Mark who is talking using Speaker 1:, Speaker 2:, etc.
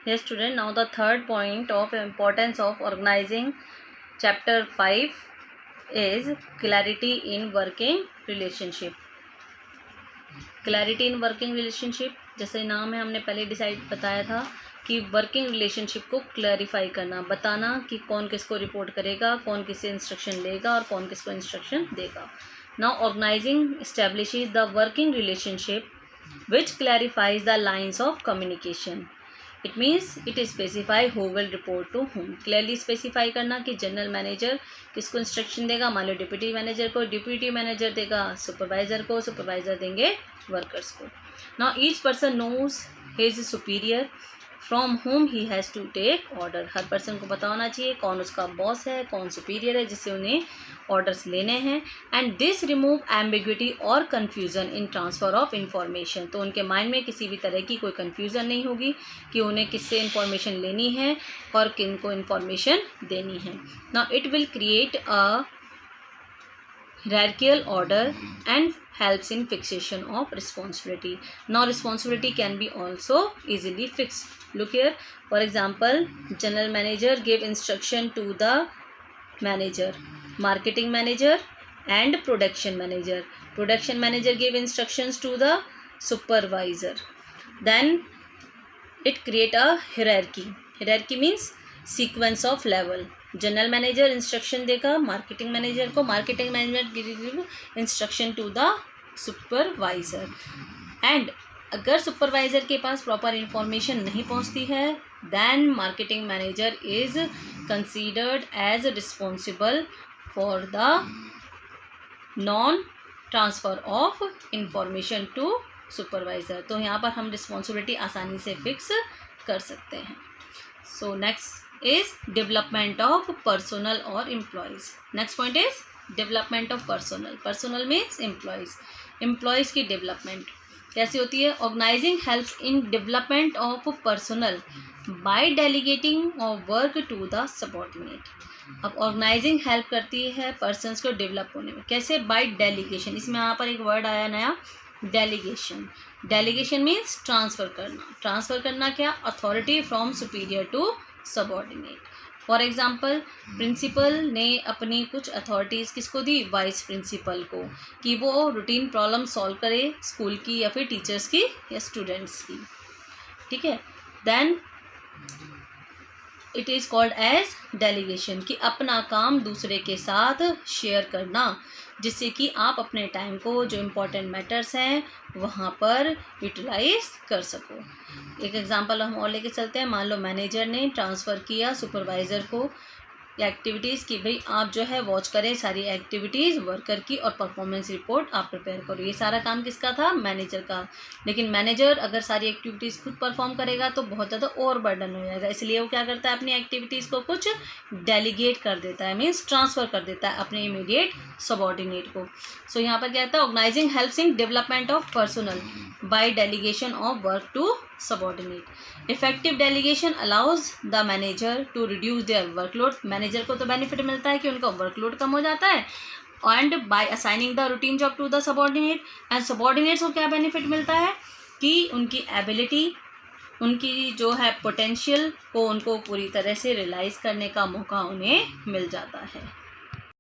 Speaker 1: Yes, student. Now the third point of importance of organizing chapter 5 is clarity in working relationship. Clarity in working relationship, जैसे नाम है, हमने पहले decide बताया था कि वर्किंग रिलेशनशिप को क्लैरिफाई करना, बताना कि कौन किसको रिपोर्ट करेगा, कौन किससे इंस्ट्रक्शन लेगा और कौन किसको इंस्ट्रक्शन देगा. Now organising establishes the working relationship which clarifies the lines of communication. It means it specify who will report to whom. Clearly specify करना कि जनरल मैनेजर किसको इंस्ट्रक्शन देगा. मान लो डिप्टी मैनेजर को डिप्टी मैनेजर देगा supervisor को, supervisor देंगे वर्कर्स को. Now each person knows his superior from whom he has to take order. हर पर्सन को पता होना चाहिए कौन उसका बॉस है, कौन सुपीरियर है जिससे उन्हें ऑर्डर्स लेने हैं. एंड दिस रिमूव एम्बिग्विटी और confusion in transfer of information. तो उनके माइंड में किसी भी तरह की कोई कन्फ्यूज़न नहीं होगी कि उन्हें किससे इंफॉर्मेशन लेनी है और किन को इंफॉर्मेशन देनी है. Now it will create a hierarchical order and helps in fixation of responsibility. Now responsibility can be also easily fixed. Look here, for example, general manager give instruction to the manager, marketing manager and production manager. Production manager give instructions to the supervisor. Then it create a hierarchy. Hierarchy means sequence of level. General manager instruction देगा marketing manager को, marketing manager give instruction to the supervisor. And अगर supervisor के पास proper information नहीं पहुंचती है then marketing manager is considered as responsible for the non transfer of information to supervisor. तो यहाँ पर हम रिस्पॉन्सिबिलिटी आसानी से फिक्स कर सकते हैं. So next is development of personnel or employees. Next point is development of personnel. Personnel means employees. Employees की development कैसी होती है? Organizing helps in development of personnel by delegating of work to the subordinate. अब organizing help करती है persons को develop होने में. कैसे? By delegation. इसमें यहाँ पर एक word आया नया, delegation. Delegation means transfer करना. Transfer करना क्या? Authority from superior to subordinate. For example principal ने अपनी कुछ अथॉरिटीज़ किसको दी? वाइस प्रिंसिपल को, कि वो रूटीन प्रॉब्लम सॉल्व करे स्कूल की या फिर टीचर्स की या स्टूडेंट्स की. ठीक है. Then it is called as delegation, कि अपना काम दूसरे के साथ शेयर करना जिससे कि आप अपने टाइम को जो इम्पोर्टेंट मैटर्स हैं वहाँ पर यूटिलाइज कर सको. एक एग्जांपल हम और लेके चलते हैं. मान लो मैनेजर ने ट्रांसफ़र किया सुपरवाइज़र को एक्टिविटीज़ की, भाई आप जो है वॉच करें सारी एक्टिविटीज़ वर्कर की और परफॉर्मेंस रिपोर्ट आप प्रिपेयर करो. ये सारा काम किसका था? मैनेजर का. लेकिन मैनेजर अगर सारी एक्टिविटीज़ खुद परफॉर्म करेगा तो बहुत ज़्यादा ओवर बर्डन हो जाएगा, इसलिए वो क्या करता है? अपनी एक्टिविटीज़ को कुछ डेलीगेट कर देता है, मीन्स ट्रांसफ़र कर देता है अपने इमीडिएट सबॉर्डिनेट को. सो यहाँ पर क्या कहता है? Organising helps in development of personal by delegation of work to subordinate. Effective delegation allows the manager to reduce their workload. Manager को तो बेनिफिट मिलता है कि उनका वर्कलोड कम हो जाता है. And by assigning the routine job to the subordinate. And subordinates को क्या बेनिफिट मिलता है? कि उनकी एबिलिटी, उनकी जो है पोटेंशियल को उनको पूरी तरह से रियलाइज़ करने का मौका उन्हें मिल जाता है.